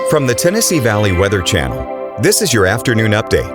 From the Tennessee Valley Weather Channel, this is your afternoon update.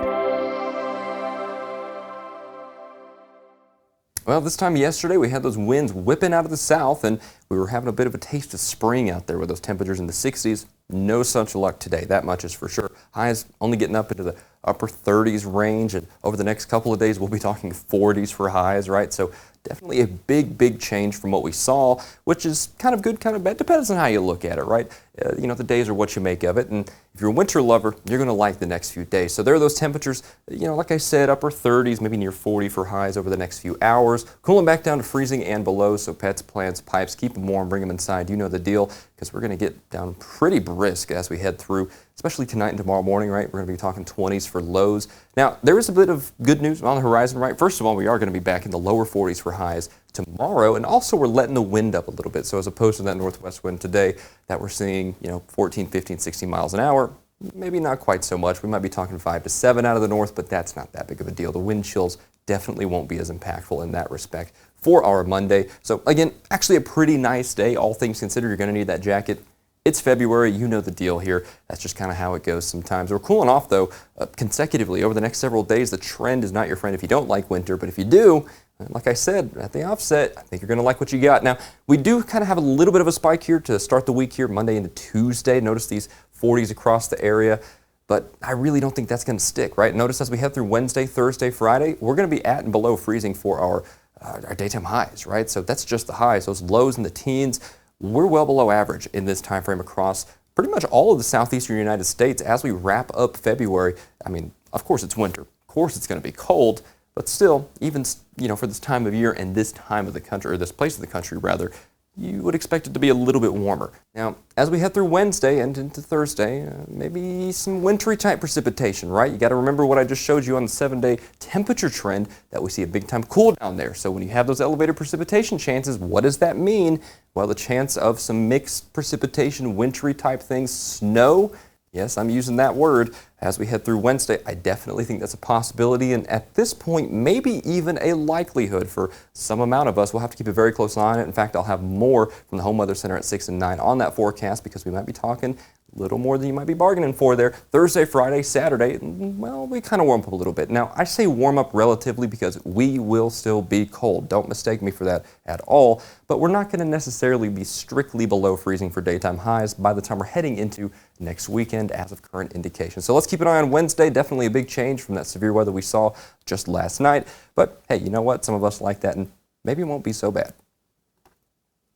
Well, this time yesterday we had those winds whipping out of the south and we were having a bit of a taste of spring out there with those temperatures in the 60s. No such luck today, that much is for sure. Highs only getting up into the upper 30s range, and over the next couple of days we'll be talking 40s for highs, right? So definitely a big change from what we saw, which is kind of good, kind of bad. Depends on how you look at it, right? The days are what you make of it, and if you're a winter lover, you're going to like the next few days. So there are those temperatures, like I said, upper 30s, maybe near 40 for highs over the next few hours. Cooling back down to freezing and below, so pets, plants, pipes, keep them warm, bring them inside. You know the deal, because we're going to get down pretty brisk as we head through, especially tonight and tomorrow morning, right? We're going to be talking 20s for lows. Now, there is a bit of good news on the horizon, right? First of all, we are going to be back in the lower 40s for highs tomorrow, and also we're letting the wind up a little bit. So as opposed to that northwest wind today that we're seeing, 14, 15, 16 miles an hour, maybe not quite so much. We might be talking 5 to 7 out of the north, but that's not that big of a deal. The wind chills definitely won't be as impactful in that respect for our Monday. So again, actually a pretty nice day, all things considered. You're going to need that jacket. It's February, you know the deal here. That's just kind of how it goes sometimes. We're cooling off, though, consecutively over the next several days. The trend is not your friend if you don't like winter, but if you do, like I said at the offset, I think you're going to like what you got. Now, we do kind of have a little bit of a spike here to start the week here, Monday into Tuesday. Notice these 40s across the area, but I really don't think that's going to stick, right? Notice as we head through Wednesday, Thursday, Friday, we're going to be at and below freezing for our daytime highs, right? So that's just the highs. Those lows in the teens, we're well below average in this time frame across pretty much all of the southeastern United States as we wrap up February. I mean, of course it's winter. Of course it's going to be cold, but still, even for this time of year and this time of the country, or this place of the country rather, you would expect it to be a little bit warmer. Now, as we head through Wednesday and into Thursday, maybe some wintry type precipitation, right? You got to remember what I just showed you on the 7-day temperature trend, that we see a big time cool down there. So when you have those elevated precipitation chances, what does that mean? Well, the chance of some mixed precipitation, wintry type things, snow. Yes, I'm using that word as we head through Wednesday. I definitely think that's a possibility, and at this point, maybe even a likelihood for some amount of us. We'll have to keep a very close eye on it. In fact, I'll have more from the Home Weather Center at 6 and 9 on that forecast, because we might be talking a little more than you might be bargaining for there. Thursday, Friday, Saturday, well, we kind of warm up a little bit. Now, I say warm up relatively because we will still be cold. Don't mistake me for that at all, but we're not going to necessarily be strictly below freezing for daytime highs by the time we're heading into next weekend as of current indications. So let's keep an eye on Wednesday. Definitely a big change from that severe weather we saw just last night. But hey, you know what? Some of us like that, and maybe it won't be so bad.